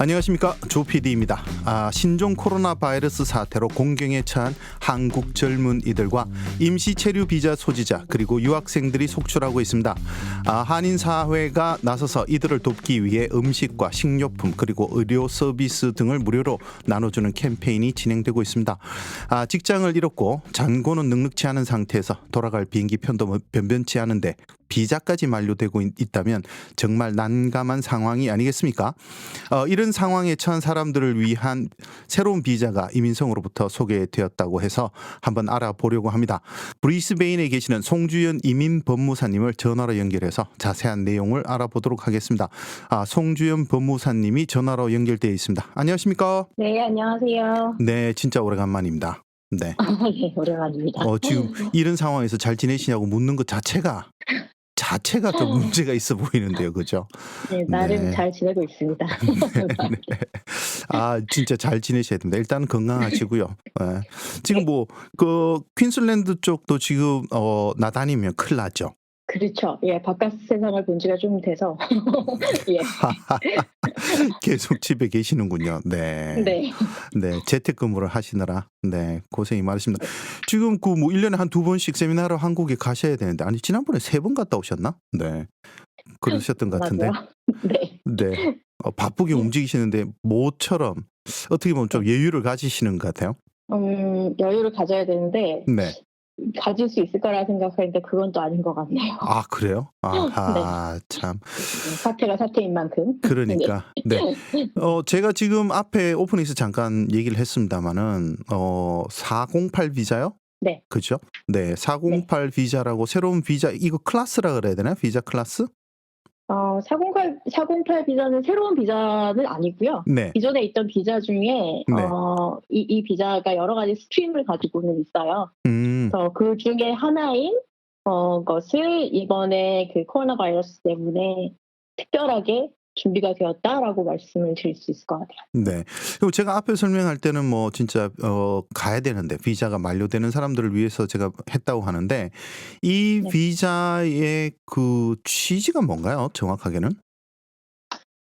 안녕하십니까, 조 PD입니다. 신종 코로나 바이러스 사태로 공경에 처한 한국 젊은이들과 임시 체류 비자 소지자 그리고 유학생들이 속출하고 있습니다. 한인 사회가 나서서 이들을 돕기 위해 음식과 식료품 그리고 의료 서비스 등을 무료로 나눠주는 캠페인이 진행되고 있습니다. 직장을 잃었고 잔고는 넉넉치 않은 상태에서 돌아갈 비행기 편도 변변치 않은데 비자까지 만료되고 있다면 정말 난감한 상황이 아니겠습니까? 이런 상황에 처한 사람들을 위한 새로운 비자가 이민성으로부터 소개되었다고 해서 한번 알아보려고 합니다. 브리스베인에 계시는 송주연 이민 법무사님을 전화로 연결해서 자세한 내용을 알아보도록 하겠습니다. 송주연 법무사님이 전화로 연결되어 있습니다. 안녕하십니까? 네, 안녕하세요. 네, 진짜 오래간만입니다. 네. 네, 오랜만입니다. 지금 이런 상황에서 잘 지내시냐고 묻는 것 자체가 좀 문제가 있어 보이는데요, 그죠? 네, 나름 네. 잘 지내고 있습니다. 네. 진짜 잘 지내셔야 됩니다. 일단 건강하시고요. 네. 지금 퀸슬랜드 쪽도 지금 나다니면 큰일 나죠. 그렇죠. 예, 바깥 세상을 본 지가 좀 돼서. 예. 계속 집에 계시는군요. 네. 네. 네, 재택근무를 하시느라 네, 고생이 많으십니다. 지금 1년에 한 2번씩 세미나를 한국에 가셔야 되는데 지난번에 3번 갔다 오셨나? 네. 그러셨던 것 같은데. 맞아요. 네. 네. 바쁘게 움직이시는데 모처럼 어떻게 보면 좀 여유를 가지시는 것 같아요. 여유를 가져야 되는데 네. 가질 수 있을 거라 생각하는데 그건 또 아닌 것 같네요. 그래요? 아하, 참. 사태가 사태인 만큼. 그러니까. 네. 제가 지금 앞에 오프닝에서 잠깐 얘기를 했습니다마는 408 비자요? 네. 그죠? 네, 408 비자라고 새로운 비자, 이거 클래스라 그래야 되나요? 비자 클래스? 408 비자는 새로운 비자는 아니고요. 네. 기존에 있던 비자 중에 네. 이 비자가 여러 가지 스트림을 가지고는 있어요. 그래서 그 중에 하나인 것을 이번에 그 코로나 바이러스 때문에 특별하게 준비가 되었다라고 말씀을 드릴 수 있을 것 같아요. 네. 그리고 제가 앞에 설명할 때는 진짜 가야 되는데 비자가 만료되는 사람들을 위해서 제가 했다고 하는데 이 네. 비자의 그 취지가 뭔가요? 정확하게는?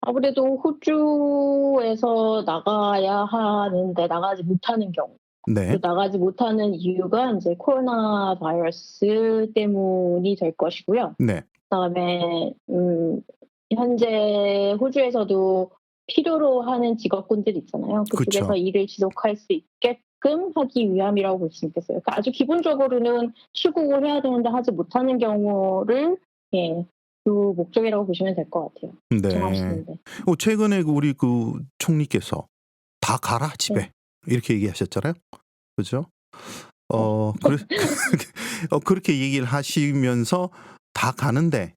아무래도 호주에서 나가야 하는데 나가지 못하는 경우. 네. 나가지 못하는 이유가 이제 코로나 바이러스 때문이 될 것이고요. 네. 그다음에 현재 호주에서도 필요로 하는 직업군들이 있잖아요. 그쪽에서 그쵸. 일을 지속할 수 있게끔 하기 위함이라고 볼 수 있겠어요. 그러니까 아주 기본적으로는 출국을 해야 되는데 하지 못하는 경우를 그 목적이라고 보시면 될 것 같아요. 네. 정하시는데. 최근에 우리 총리께서 다 가라 집에 네. 이렇게 얘기하셨잖아요. 그죠? 그렇게 얘기를 하시면서 다 가는데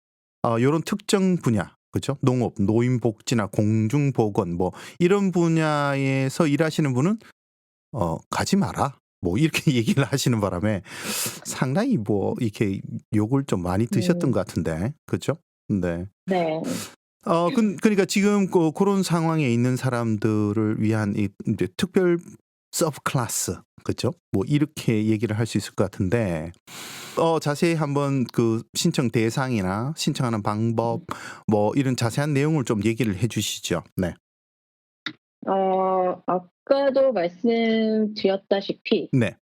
요런 특정 분야, 그죠? 농업, 노인복지나 공중보건 이런 분야에서 일하시는 분은 가지 마라. 이렇게 얘기를 하시는 바람에 상당히 이렇게 욕을 좀 많이 드셨던 것 같은데. 그죠? 네. 네. 그러니까 지금 그런 상황에 있는 사람들을 위한 이제 특별 서브 클래스, 그죠? 이렇게 얘기를 할 수 있을 것 같은데 자세히 한번 그 신청 대상이나 신청하는 방법 이런 자세한 내용을 좀 얘기를 해주시죠. 네. 아까도 말씀드렸다시피 네.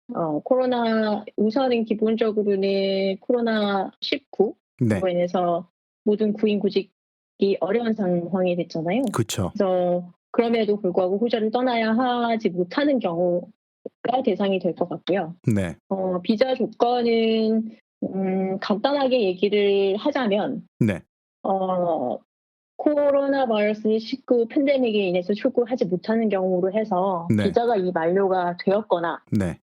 코로나 우선은 기본적으로는 코로나19로 네. 인해서 모든 구인구직이 어려운 상황이 됐잖아요. 그렇죠. 그래서 그럼에도 불구하고 호주를 떠나야 하지 못하는 경우가 대상이 될 것 같고요. 네. 비자 조건은 간단하게 얘기를 하자면 네. 코로나 바이러스 19 팬데믹에 인해서 출국하지 못하는 경우로 해서 네. 비자가 만료가 되었거나 네.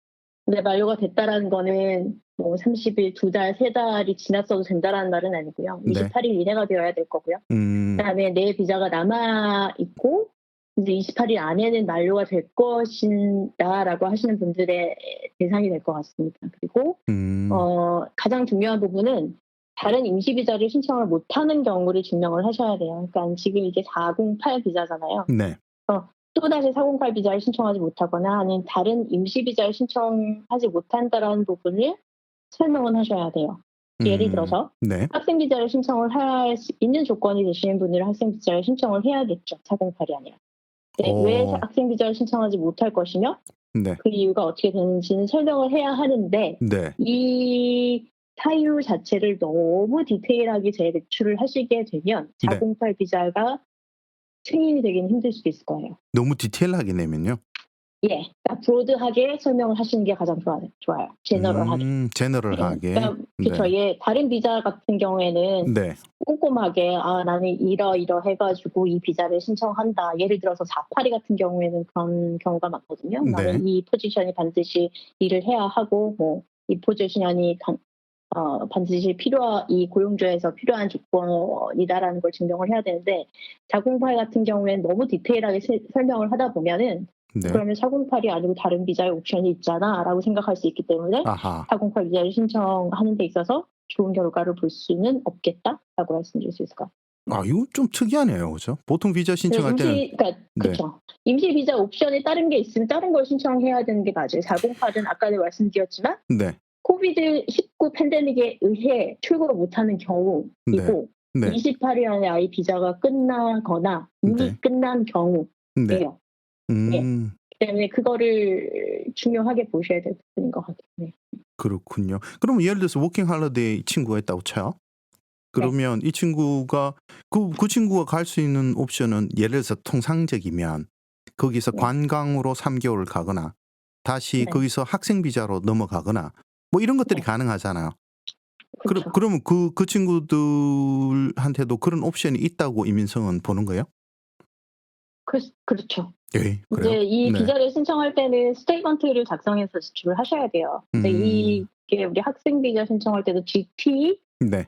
근데 만료가 됐다라는 거는 30일, 2달, 3달이 지났어도 된다라는 말은 아니고요. 네. 28일 이내가 되어야 될 거고요. 그다음에 내 비자가 남아 있고 이제 28일 안에는 만료가 될 것이다라고 하시는 분들의 대상이 될 것 같습니다. 그리고 가장 중요한 부분은 다른 임시 비자를 신청을 못하는 경우를 증명을 하셔야 돼요. 그러니까 지금 이게 408 비자잖아요. 네. 또다시 408 비자를 신청하지 못하거나 아니면 다른 임시 비자를 신청하지 못한다라는 부분을 설명은 하셔야 돼요. 예를 들어서 네. 학생 비자를 신청을 할 수 있는 조건이 되시는 분들은 학생 비자를 신청을 해야겠죠. 408이 아니라. 왜 오. 학생 비자를 신청하지 못할 것이며 네. 그 이유가 어떻게 되는지는 설명을 해야 하는데 네. 이 사유 자체를 너무 디테일하게 제출을 하시게 되면 네. 408 비자가 승인이 되기는 힘들 수도 있을 거예요. 너무 디테일하게 내면요? 예. 그러니까 브로드하게 설명을 하시는 게 가장 좋아요. 제너럴하게. 제너럴하게. 그러니까 그쵸. 네. 예. 다른 비자 같은 경우에는 네. 꼼꼼하게 나는 이러 해 가지고 이 비자를 신청한다. 예를 들어서 482 같은 경우에는 그런 경우가 많거든요. 네. 나는 이 포지션이 반드시 일을 해야 하고 뭐 이 포지션이 반드시 이 고용주에서 필요한 조건이다라는 걸 증명을 해야 되는데 408 같은 경우에는 너무 디테일하게 설명을 하다 보면은 네. 그러면 408이 아니고 다른 비자의 옵션이 있잖아라고 생각할 수 있기 때문에 아하. 408 비자를 신청하는 데 있어서 좋은 결과를 볼 수는 없겠다라고 말씀드릴 수 있을 것 같아요. 이거 좀 특이하네요. 그죠? 보통 비자 신청할 때는 그러니까 네. 그쵸. 임시 비자 옵션이 다른 게 있으면 다른 걸 신청해야 되는 게 맞아요. 408은 아까도 말씀드렸지만 네. 코비드-19 팬데믹에 의해 출국을 못하는 경우이고 네. 28일 안에 아이 비자가 끝나거나 이미 네. 끝난 경우예요. 네. 예. 때문에 그거를 중요하게 보셔야 될 부분인 것 같아요. 네. 그렇군요. 그럼 예를 들어서 워킹 할리데이 친구가 있다고 쳐요. 그러면 이 친구가 그 친구가 갈 수 있는 옵션은 예를 들어서 통상적이면 거기서 관광으로 3개월을 가거나 다시 거기서 학생 비자로 넘어가거나 뭐 이런 것들이 가능하잖아요. 그렇죠. 그러면 그 친구들한테도 그런 옵션이 있다고 이민성은 보는 거예요? 그렇죠. 예, 그래요? 이제 이 네. 비자를 신청할 때는 스테이트먼트를 작성해서 제출을 하셔야 돼요. 근데 이게 우리 학생 비자 신청할 때도 GT 네.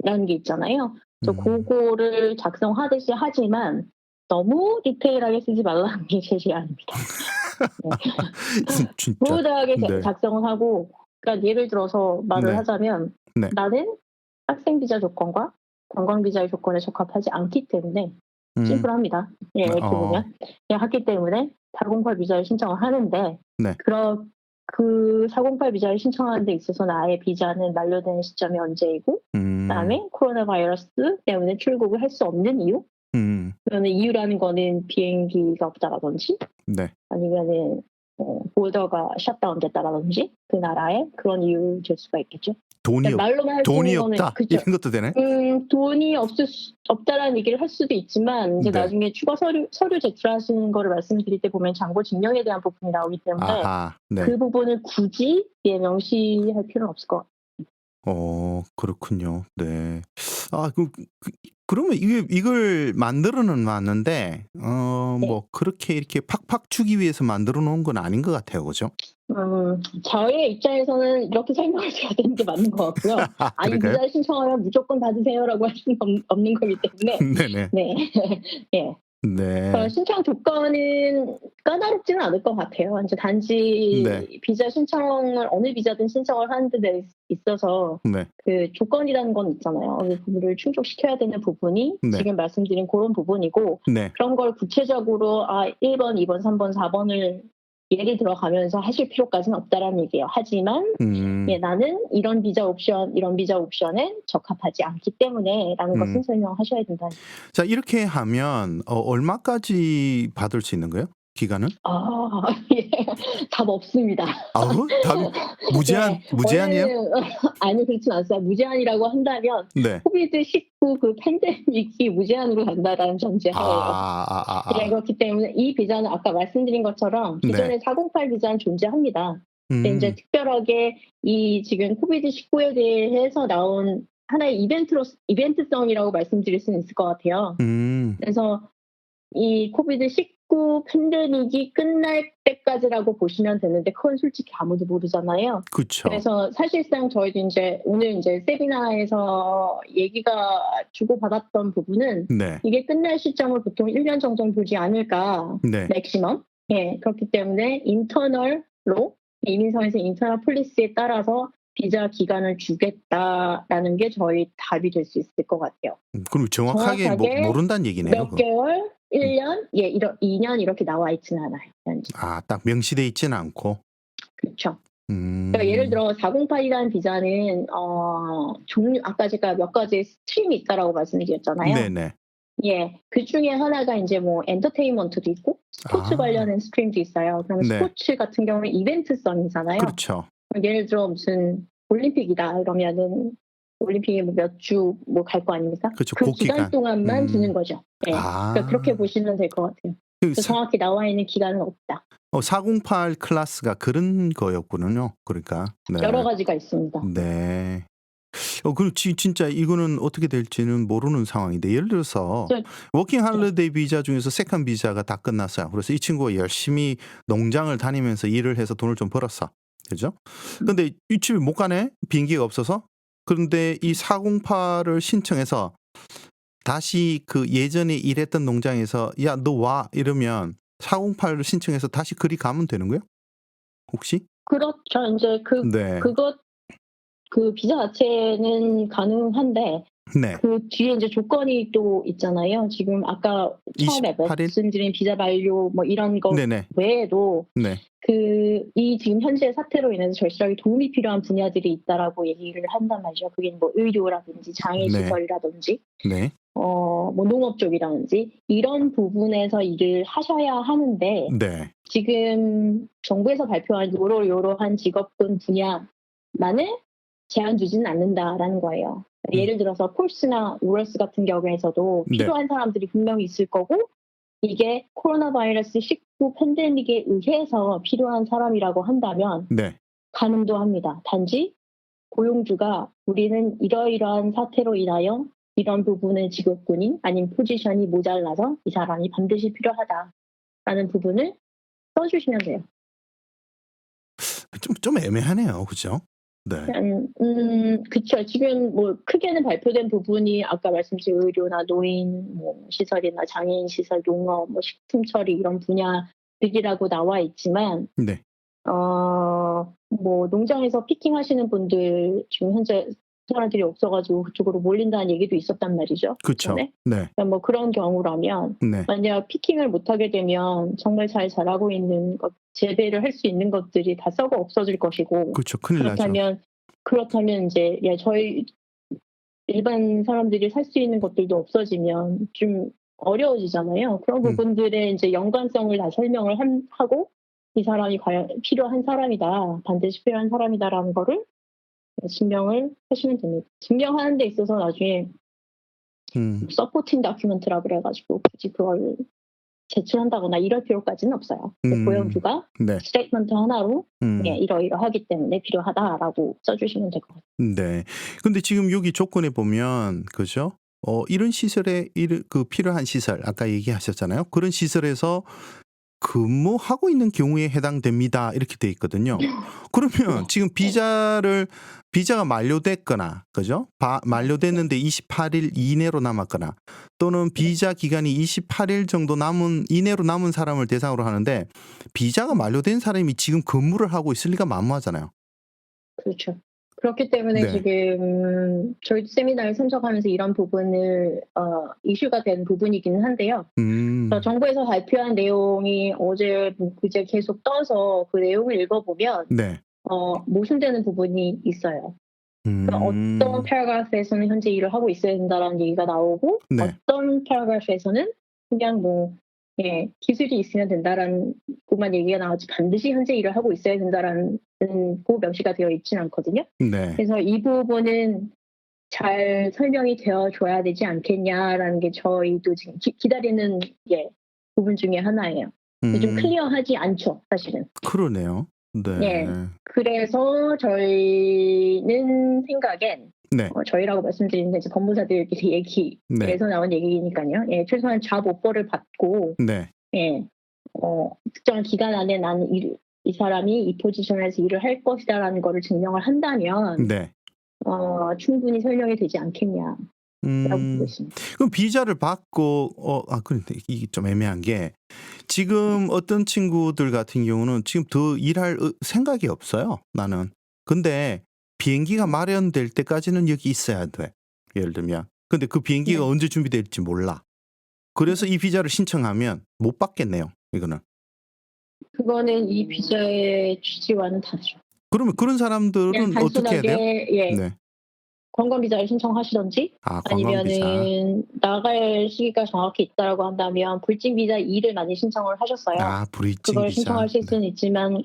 라는 게 있잖아요. 그래서 그거를 작성하듯이 하지만 너무 디테일하게 쓰지 말라는 게 제 제안입니다. 진짜. 브로드하게 네. 작성을 하고 그러니까 예를 들어서 말을 네. 하자면 네. 나는 학생 비자 조건과 관광 비자의 조건에 적합하지 않기 때문에 심플합니다. 예, 이렇게 보면 하기 때문에 408 비자를 신청을 하는데 네. 그 408 비자를 신청하는 데 있어서 나의 비자는 만료되는 시점이 언제이고 그다음에 코로나 바이러스 때문에 출국을 할 수 없는 이유 그러면 이유라는 거는 비행기가 없다라든지 네. 아니면은 보더가 샷다운 됐다라든지 그 나라에 그런 이유 될 수가 있겠죠. 말로만 할 수 있는 거는 없다 이런 것도 되네. 돈이 없다라는 얘기를 할 수도 있지만 이제 나중에 추가 서류 제출하시는 거를 말씀드릴 때 보면 장고 증명에 대한 부분이 나오기 때문에 그 부분을 굳이 명시할 필요는 없을 것 같아요. 그렇군요. 네. 그러면 이걸 만들어는 놨는데 뭐 그렇게 이렇게 팍팍 주기 위해서 만들어 놓은 건 아닌 것 같아요. 그죠? 저의 입장에서는 이렇게 설명을 드려야 되는 게 맞는 것 같고요. 이 비자 신청하면 무조건 받으세요라고 할 수는 없는 거기 때문에. 네네. 네. 예. 네. 신청 조건은 까다롭지는 않을 것 같아요. 이제 단지 비자 신청을 어느 비자든 신청을 하는 데 있어서 그 조건이라는 건 있잖아요. 그 부분을 충족시켜야 되는 부분이 지금 말씀드린 그런 부분이고 그런 걸 구체적으로 1번, 2번, 3번, 4번을 예를 들어가면서 하실 필요까지는 없다라는 얘기예요. 하지만 나는 이런 비자 옵션에 적합하지 않기 때문에라는 것은 설명하셔야 된다. 자, 이렇게 하면 얼마까지 받을 수 있는 거예요? 기간은? 예. 답 없습니다. 답이 무제한이에요? 아니 그렇진 않습니다. 무제한이라고 한다면 코비드-19 그 팬데믹이 무제한으로 간다라는 전제하에요. 그렇기 때문에 이 비자는 아까 말씀드린 것처럼 기존에 408 비자는 존재합니다. 근데 이제 특별하게 이 지금 코비드-19에 대해서 나온 하나의 이벤트성이라고 말씀드릴 수는 있을 것 같아요. 그래서 이 코비드-19 팬데믹이 끝날 때까지라고 보시면 되는데 그건 솔직히 아무도 모르잖아요. 그렇죠. 그래서 사실상 저희도 이제 오늘 이제 세미나에서 얘기가 주고받았던 부분은 이게 끝날 시점을 보통 1년 정도 보지 않을까 맥시멈. 그렇기 때문에 인터널로 이민성에서 인터널 폴리시에 따라서 비자 기간을 주겠다라는 게 저희 답이 될 수 있을 것 같아요. 그럼 정확하게 모른다는 얘기네요. 몇 개월, 1년, 2년 이렇게 나와 있지는 않아요. 딱 명시돼 있지는 않고. 그렇죠. 그러니까 예를 들어 408이라는 비자는 종류 아까 제가 몇 가지 스트림이 있다라고 말씀드렸잖아요. 네네. 예, 그 중에 하나가 이제 뭐 엔터테인먼트도 있고 스포츠 아. 관련된 스트림도 있어요. 그럼 네. 스포츠 같은 경우는 이벤트성이잖아요. 그렇죠. 예를 들어 무슨 올림픽이다 그러면은 올림픽에 뭐 몇 주 뭐 갈 거 아닙니까? 그렇죠. 그 그 기간 기간. 동안만 주는 거죠. 예. 그러니까 그렇게 아. 보시면 될 것 같아요. 그 사 정확히 나와 있는 기간은 없다. 408 클래스가 그런 거였군요. 그러니까. 네. 여러 가지가 있습니다. 네. 그리고 진짜 이거는 어떻게 될지는 모르는 상황인데 예를 들어서 저 워킹 할리데이 비자 중에서 세컨 비자가 다 끝났어요. 그래서 이 친구가 열심히 농장을 다니면서 일을 해서 돈을 좀 벌었어. 그죠? 근데 이 집에 못 가네. 비행기가 없어서. 그런데 이 408을 신청해서 다시 그 예전에 일했던 농장에서 야, 너 와 이러면 408을 신청해서 다시 그리 가면 되는 거예요? 혹시? 그렇죠. 인제 네. 그 비자 자체는 가능한데 네. 그 뒤에 이제 조건이 또 있잖아요. 지금 아까 처음에 28일? 말씀드린 비자 만료 뭐 이런 거 네네. 외에도 네. 이 지금 현재 사태로 인해서 절실하게 도움이 필요한 분야들이 있다라고 얘기를 한단 말이죠. 그게 뭐 의료라든지 장애 네. 시설이라든지 네. 뭐 농업 쪽이라든지 이런 부분에서 일을 하셔야 하는데 네. 지금 정부에서 발표한 요러한 직업군 분야만을 제한 두지는 않는다라는 거예요. 예를 들어서 폴스나 우럴스 같은 경우에서도 네. 필요한 사람들이 분명히 있을 거고 이게 코로나 바이러스 19 팬데믹에 의해서 필요한 사람이라고 한다면 네. 가능도 합니다. 단지 고용주가 우리는 이러이러한 사태로 인하여 이런 부분의 직업군이 아닌 포지션이 모자라서 이 사람이 반드시 필요하다라는 부분을 써주시면 돼요. 좀 애매하네요. 그죠? 네. 그쵸. 지금 뭐 크게는 발표된 부분이 아까 말씀드린 의료나 노인 뭐 시설이나 장애인 시설, 농업, 뭐 식품 처리 이런 분야들이라고 나와 있지만 네. 뭐 농장에서 피킹하시는 분들 지금 현재 사람들이 없어가지고 그쪽으로 몰린다는 얘기도 있었단 말이죠. 그렇죠. 전에. 네. 그러니까 뭐 그런 경우라면 네. 만약 피킹을 못하게 되면 정말 잘 자라고 있는 것, 재배를 할 수 있는 것들이 다 썩어 없어질 것이고 그렇죠. 큰일 나죠. 그렇다면 이제 저희 일반 사람들이 살 수 있는 것들도 없어지면 좀 어려워지잖아요. 그런 부분들의 이제 연관성을 다 설명을 하고 이 사람이 과연 필요한 사람이다, 반드시 필요한 사람이다라는 거를 증명을 하시면 됩니다. 증명하는 데 있어서 나중에 서포팅 다큐멘트라 그래가지고 굳이 그걸 제출한다거나 이럴 필요까지는 없어요. 고용주가 네. 스테이트먼트 하나로 이러이러하기 때문에 필요하다라고 써주시면 될 것 같아요. 네. 근데 지금 여기 조건에 보면 그죠? 이런 시설에 그 필요한 시설 아까 얘기하셨잖아요. 그런 시설에서 근무하고 있는 경우에 해당됩니다. 이렇게 돼 있거든요. 그러면 지금 비자가 만료됐거나, 그죠? 만료됐는데 28일 이내로 남았거나, 또는 비자 기간이 28일 정도 이내로 남은 사람을 대상으로 하는데, 비자가 만료된 사람이 지금 근무를 하고 있을 리가 만무하잖아요. 그렇죠. 그렇기 때문에 네. 지금 저희 세미나를 참석하면서 이런 부분을 이슈가 된 부분이기는 한데요. 정부에서 발표한 내용이 어제 그제 계속 떠서 그 내용을 읽어보면 네. 모순되는 부분이 있어요. 그러니까 어떤 패러그래프에서는 현재 일을 하고 있어야 된다라는 얘기가 나오고 어떤 패러그래프에서는 그냥 기술이 있으면 된다라는 것만 얘기가 나오지 반드시 현재 일을 하고 있어야 된다라는 고 명시가 되어 있지는 않거든요. 네. 그래서 이 부분은 잘 설명이 되어줘야 되지 않겠냐라는 게 저희도 지금 기다리는 부분 중에 하나예요. 좀 클리어하지 않죠, 사실은. 그러네요. 네. 네. 그래서 저희는 생각엔 저희라고 말씀드리는데 이제 법무사들끼리 얘기에서 나온 얘기니까요. 최소한 잡 오퍼를 받고 특정한 기간 안에 나는 이 사람이 이 포지션에서 일을 할 것이다라는 거를 증명을 한다면 충분히 설명이 되지 않겠냐라고 보고 있습니다. 그럼 비자를 받고 그런데 이게 좀 애매한 게 지금 어떤 친구들 같은 경우는 지금 더 일할 생각이 없어요. 나는. 근데 비행기가 마련될 때까지는 여기 있어야 돼. 예를 들면. 근데 그 비행기가 언제 준비될지 몰라. 그래서 이 비자를 신청하면 못 받겠네요. 이거는. 그거는 이 비자의 취지와는 다르죠. 그러면 그런 사람들은 어떻게 해야 돼요? 네. 관광 비자를 신청하시든지 관광 비자. 아니면은 나갈 시기가 정확히 있다라고 한다면 불직 비자 2를 많이 신청을 하셨어요. 브리징 그걸 비자. 신청하실 수는 있지만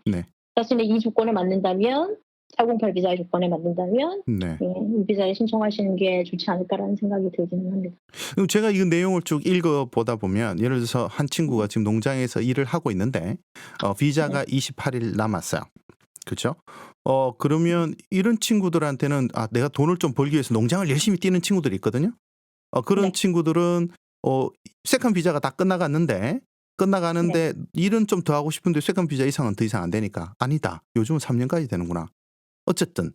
네. 자신의 이 조건에 맞는다면 408 비자의 조건에 맞는다면 네. 이 비자에 신청하시는 게 좋지 않을까라는 생각이 들기는 합니다. 그럼 제가 이 내용을 쭉 읽어보다 보면 예를 들어서 한 친구가 지금 농장에서 일을 하고 있는데 비자가 28일 남았어요. 그렇죠? 그러면 이런 친구들한테는 내가 돈을 좀 벌기 위해서 농장을 열심히 뛰는 친구들이 있거든요. 그런 네. 친구들은 세컨 비자가 다 끝나가는데 일은 좀 더 하고 싶은데 세컨 비자 이상은 더 이상 안 되니까 아니다. 요즘은 3년까지 되는구나. 어쨌든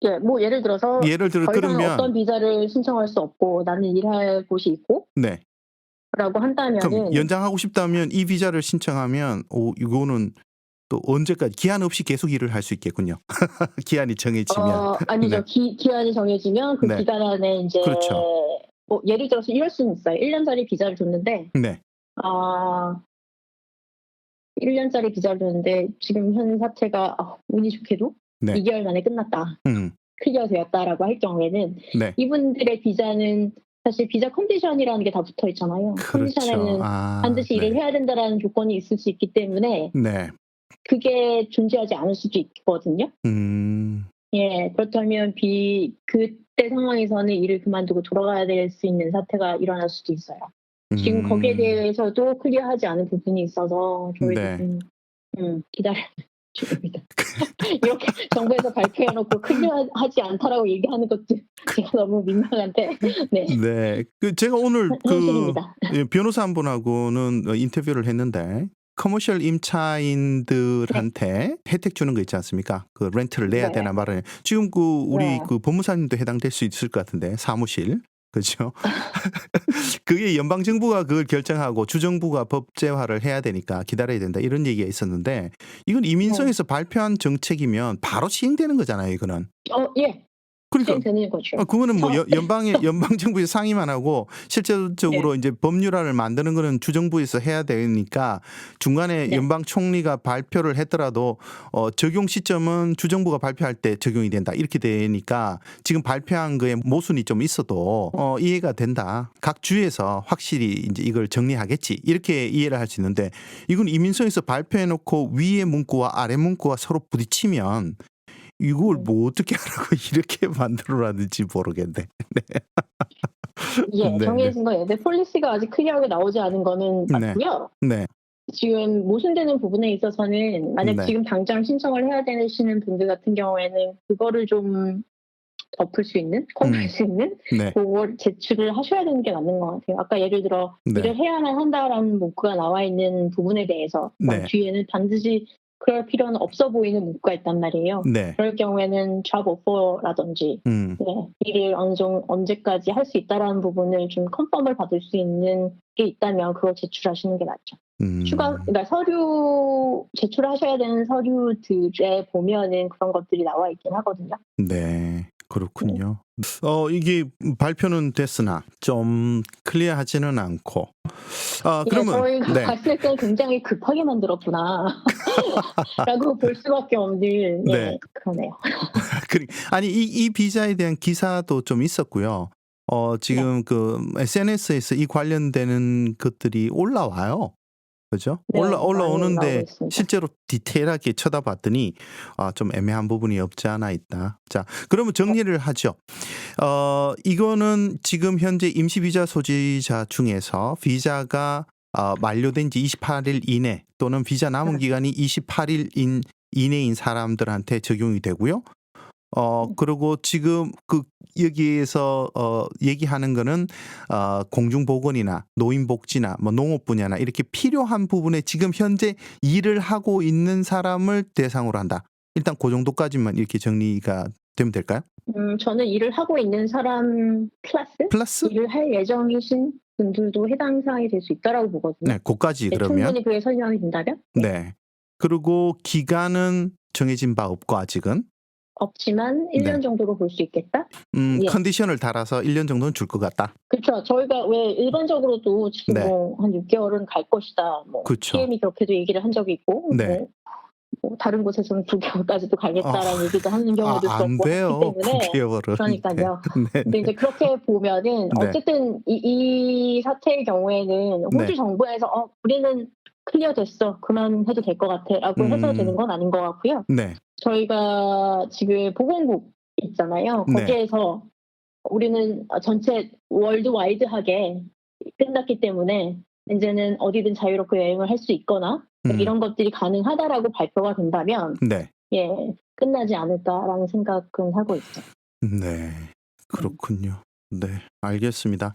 예, 뭐 예를 들어 더 이상 그러면 어떤 비자를 신청할 수 없고 나는 일할 곳이 있고 네. 라고 그럼 한다면은 연장하고 싶다면 이 비자를 신청하면 이거는 또 언제까지 기한 없이 계속 일을 할 수 있겠군요. 기한이 정해지면. 아니죠. 네. 기한이 정해지면 그 네. 기간 안에 이제 그렇죠. 뭐 예를 들어서 이럴 수는 있어요. 1년짜리 비자를 줬는데 네. 1년짜리 비자를 줬는데 지금 현 사태가 운이 좋게도 네. 2개월 만에 끝났다. 음. 클리어되었다라고 할 경우에는 네. 이분들의 비자는 사실 비자 컨디션이라는 게 다 붙어 있잖아요. 그렇죠. 컨디션에는 반드시 일을 해야 된다라는 조건이 있을 수 있기 때문에 네. 그게 존재하지 않을 수도 있거든요. 예, 그렇다면 그때 상황에서는 일을 그만두고 돌아가야 될 수 있는 사태가 일어날 수도 있어요. 지금 거기에 대해서도 클리어하지 않은 부분이 있어서 저희도 기다려 중입니다. 이렇게 정부에서 발표해놓고 클리어하지 않다라고 얘기하는 것도 제가 너무 민망한데. 네. 네. 제가 오늘 현실입니다. 변호사 한 분하고는 인터뷰를 했는데 커머셜 임차인들한테 혜택 주는 거 있지 않습니까? 그 렌트를 내야 되나 말아야. 지금 우리 법무사님도 해당될 수 있을 것 같은데 사무실. 그렇죠? 그게 연방 정부가 그걸 결정하고 주정부가 법제화를 해야 되니까 기다려야 된다 이런 얘기가 있었는데 이건 이민성에서 발표한 정책이면 바로 시행되는 거잖아요, 이거는. 예. 그러니까 되는 거죠. 그거는 뭐 연방 정부에서 상의만 하고 실질적으로 이제 법률안을 만드는 거는 주정부에서 해야 되니까 중간에 연방 총리가 발표를 했더라도 적용 시점은 주정부가 발표할 때 적용이 된다 이렇게 되니까 지금 발표한 거에 모순이 좀 있어도 이해가 된다. 각 주에서 확실히 이제 이걸 정리하겠지 이렇게 이해를 할 수 있는데 이건 이민성에서 발표해놓고 위의 문구와 아래 문구가 서로 부딪히면. 이걸 뭐 어떻게 하라고 이렇게 만들어놨는지 모르겠네. 네. 예, 정해진 거 예대 폴리시가 아직 클리어하게 나오지 않은 거는 맞고요. 네. 지금 모순되는 부분에 있어서는 만약 지금 당장 신청을 해야 되시는 분들 같은 경우에는 그거를 좀 덮을 수 있는, 커버할 수 있는 그걸 제출을 하셔야 되는 게 맞는 것 같아요. 아까 예를 들어 일을 해야만 한다라는 문구가 나와 있는 부분에 대해서 뒤에는 반드시 그럴 필요는 없어 보이는 문구가 있단 말이에요. 그럴 경우에는 job offer라든지 일을 언제까지 할 수 있다라는 부분을 좀 컨펌을 받을 수 있는 게 있다면 그걸 제출하시는 게 낫죠. 그러니까 서류 제출하셔야 되는 서류들에 보면은 그런 것들이 나와 있긴 하거든요. 네. 그렇군요. 이게 발표는 됐으나 좀 클리어하지는 않고. 그러면 저희가 봤을 때 굉장히 급하게 만들었구나. 라고 볼 수밖에 없는 그러네요. 아니 이 비자에 대한 기사도 좀 있었고요. 지금 그 SNS에서 이 관련되는 것들이 올라와요. 그죠? 올라오는데 실제로 디테일하게 쳐다봤더니 좀 애매한 부분이 없지 않아 있다. 자, 그러면 정리를 하죠. 이거는 지금 현재 임시 비자 소지자 중에서 비자가 만료된 지 28일 이내 또는 비자 남은 기간이 28일 이내인 사람들한테 적용이 되고요. 그리고 지금 여기에서 얘기하는 거는 공중보건이나 노인복지나 뭐 농업 분야나 이렇게 필요한 부분에 지금 현재 일을 하고 있는 사람을 대상으로 한다. 일단 그 정도까지만 이렇게 정리가 되면 될까요? 저는 일을 하고 있는 사람 플러스 일을 할 예정이신 분들도 해당 사항이 될 수 있다라고 보거든요. 네, 그까지 그러면. 충분히 그게 설명이 된다면? 네. 그리고 기간은 정해진 바 없고 아직은. 없지만 1년 정도로 볼 수 있겠다? 컨디션을 달아서 1년 정도는 줄 것 같다. 그렇죠. 저희가 왜 일반적으로도 지금 한 6개월은 갈 것이다. 뭐 그렇죠. PM이 그렇게도 얘기를 한 적이 있고 뭐 다른 곳에서는 9개월까지도 아, 가겠다라는 얘기도 하는 경우도 안 있었고 하기 돼요. 때문에 9개월은. 네. 그러니까요. 네, 근데 네. 이제 그렇게 보면은 네. 어쨌든 이 사태의 경우에는 호주 네. 정부에서 우리는 클리어 됐어. 그만해도 될 것 같아라고 해서 되는 건 아닌 것 같고요. 네. 저희가 지금 보건국 있잖아요. 네. 거기에서 우리는 전체 월드와이드하게 끝났기 때문에 이제는 어디든 자유롭게 여행을 할 수 있거나 이런 것들이 가능하다라고 발표가 된다면 네. 예, 끝나지 않을까라는 생각은 하고 있어요. 네. 그렇군요. 네. 알겠습니다.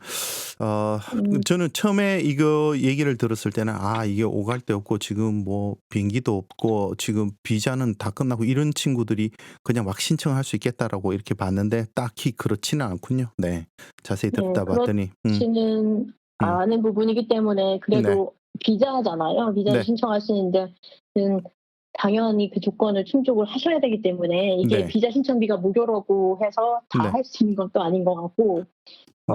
음, 저는 처음에 이거 얘기를 들었을 때는 이게 오갈 데 없고 지금 뭐 비행기도 없고 지금 비자는 다 끝나고 이런 친구들이 그냥 막 신청할 수 있겠다라고 이렇게 봤는데 딱히 그렇지는 않군요. 네. 자세히 네, 듣다 봤더니 그렇지는 음. 않은 부분이기 때문에 그래도 비자잖아요. 비자를 네. 신청하시는데 당연히 그 조건을 충족을 하셔야 되기 때문에 이게 네. 비자 신청비가 무료라고 해서 다 네. 할 수 있는 건 또 아닌 것 같고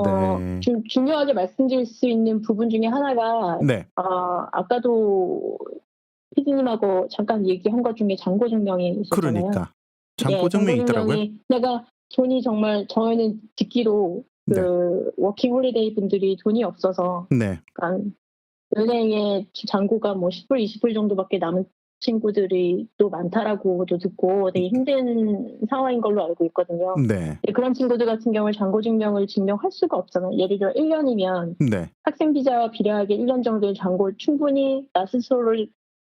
네. 중요하게 말씀드릴 수 있는 부분 중에 하나가 네. 아까도 피디님하고 잠깐 얘기한 것 중에 잔고 증명이 있었잖아요. 그러니까 예, 잔고 증명이 있더라고요. 증명이 내가 돈이 정말 저희는 듣기로 네. 그 워킹 홀리데이 분들이 돈이 없어서 네. 그러니까 은행에 잔고가 뭐 10불, 20불 정도밖에 남은 친구들이 또 많다라고도 듣고 되게 힘든 상황인 걸로 알고 있거든요. 네. 그런 친구들 같은 경우에 잔고 증명을 증명할 수가 없잖아요. 예를 들어 1년이면 네. 학생 비자와 비례하게 1년 정도의 잔고를 충분히 나 스스로를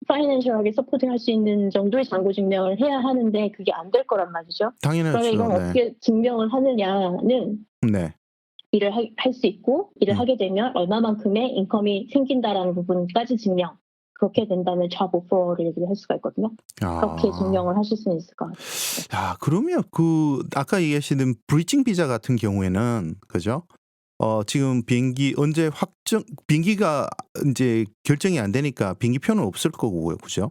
파이낸셜하게 서포팅할 수 있는 정도의 잔고 증명을 해야 하는데 그게 안 될 거란 말이죠. 그러면 당연하죠. 이건 네. 어떻게 증명을 하느냐는 네. 일을 할 수 있고 일을 음. 하게 되면 얼마만큼의 인컴이 생긴다라는 부분까지 증명. 그렇게 된다면 job offer를 얘기를 할 수가 있거든요. 그렇게 증명을 하실 수는 있을 것 같아요. 그러면 아까 얘기하시는 브리징 비자 같은 경우에는 그죠? 지금 비행기가 이제 결정이 안 되니까 비행기표는 없을 거고요. 그죠?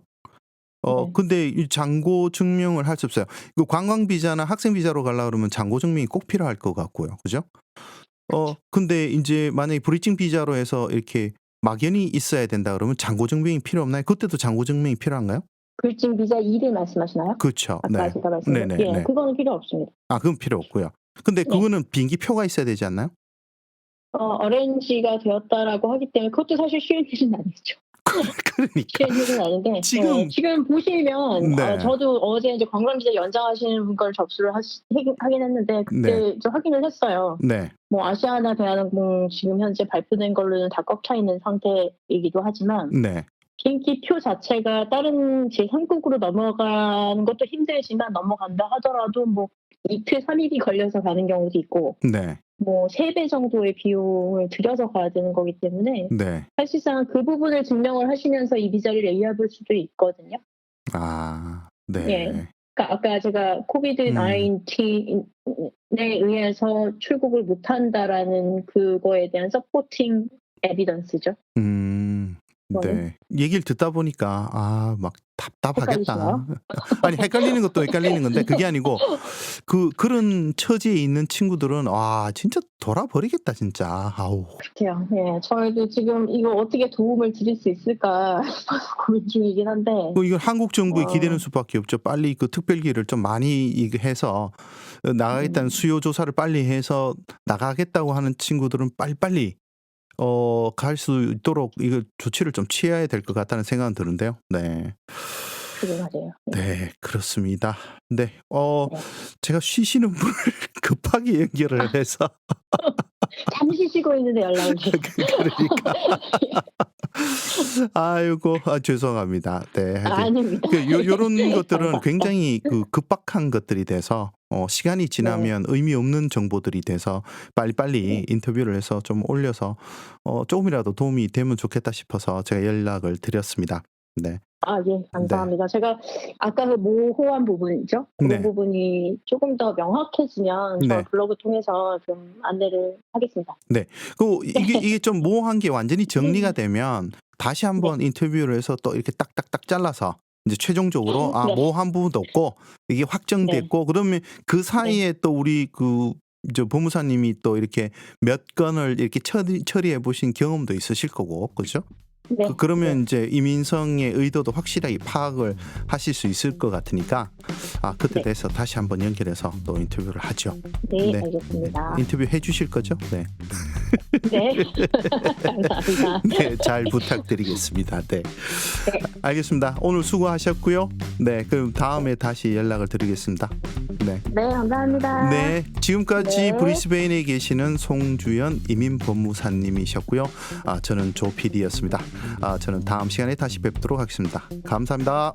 네. 근데 이 잔고 증명을 할 수 없어요. 그 관광 비자나 학생 비자로 가려고 그러면 잔고 증명이 꼭 필요할 것 같고요. 그죠? 근데 이제 만약에 브리징 비자로 해서 이렇게 막연히 있어야 된다 그러면 잔고 증명이 필요 없나요? 그때도 잔고 증명이 필요한가요? 브리징 비자 2를 말씀하시나요? 그렇죠. 아까 네. 제가 말씀드린 네네네. 그거는 필요 없습니다. 그건 필요 없고요. 근데 네. 그거는 비행기 표가 있어야 되지 않나요? 어레인지가 되었다라고 하기 때문에 그것도 사실 쉬운 일은 아니죠. 그러니까 쉬운 일은 아닌데 지금 보시면 네. 저도 어제 이제 관광 비자 연장하시는 걸 접수를 하긴 했는데 그때 네. 좀 확인을 했어요. 네. 뭐 아시아나 대한항공 지금 현재 발표된 걸로는 다 꽉 차 있는 상태이기도 하지만 네. 비행기 표 자체가 다른 제3국으로 넘어가는 것도 힘들지만 넘어간다 하더라도 뭐 이틀 3일이 걸려서 가는 경우도 있고 네. 뭐 3배 정도의 비용을 들여서 가야 되는 거기 때문에 네. 사실상 그 부분을 증명을 하시면서 이 비자를 얘기해볼 수도 있거든요. 네. 예. 그러니까 아까 제가 코비드 19에 의해서 출국을 못한다라는 그거에 대한 서포팅 에비던스죠. 네. 얘기를 듣다 보니까 막 답답하겠다. 헷갈리시나요? 아니 헷갈리는 것도 헷갈리는 건데 그게 아니고 그런 처지에 있는 친구들은 진짜 돌아버리겠다 진짜. 아우. 그렇게요. 예, 저희도 지금 이거 어떻게 도움을 드릴 수 있을까 고민 중이긴 한데. 이건 한국 정부에 기대는 수밖에 없죠. 빨리 그 특별기를 좀 많이 해서 나가겠다는 수요 조사를 빨리 해서 나가겠다고 하는 친구들은 빨리빨리 갈 수 있도록 이거 조치를 좀 취해야 될 것 같다는 생각은 드는데요. 네. 그게 맞아요. 네, 그렇습니다. 네. 제가 쉬시는 분을 급하게 연결을 해서 잠시 쉬고 있는데 연락을 주세요. 그러니까 아이고 죄송합니다. 네. 아닙니다. 요런 것들은 굉장히 급박한 것들이 돼서 시간이 지나면 의미 없는 정보들이 돼서 빨리빨리 인터뷰를 해서 좀 올려서 조금이라도 도움이 되면 좋겠다 싶어서 제가 연락을 드렸습니다. 네. 예, 감사합니다. 제가 아까 그 모호한 부분이죠. 그 네. 부분이 조금 더 명확해지면 저 블로그 통해서 좀 안내를 하겠습니다. 네. 이게 좀 모호한 게 완전히 정리가 되면 다시 한번 인터뷰를 해서 또 이렇게 딱딱딱 잘라서 이제 최종적으로 모호한 부분도 없고 이게 확정됐고 그러면 그 사이에 또 우리 법무사님이 또 이렇게 몇 건을 이렇게 처리해 보신 경험도 있으실 거고, 그렇죠? 네. 그러면 이제 이민성의 의도도 확실하게 파악을 하실 수 있을 것 같으니까 그때 네. 돼서 다시 한번 연결해서 또 인터뷰를 하죠. 네, 네. 알겠습니다. 인터뷰 해주실 거죠? 네. 네. 감사합니다. 네, 잘 부탁드리겠습니다. 네. 네. 알겠습니다. 오늘 수고하셨고요. 네, 그럼 다음에 다시 연락을 드리겠습니다. 네. 네, 감사합니다. 네, 지금까지 네. 브리스베인에 계시는 송주연 이민법무사님이셨고요. 저는 조 PD였습니다. 저는 다음 시간에 다시 뵙도록 하겠습니다. 감사합니다.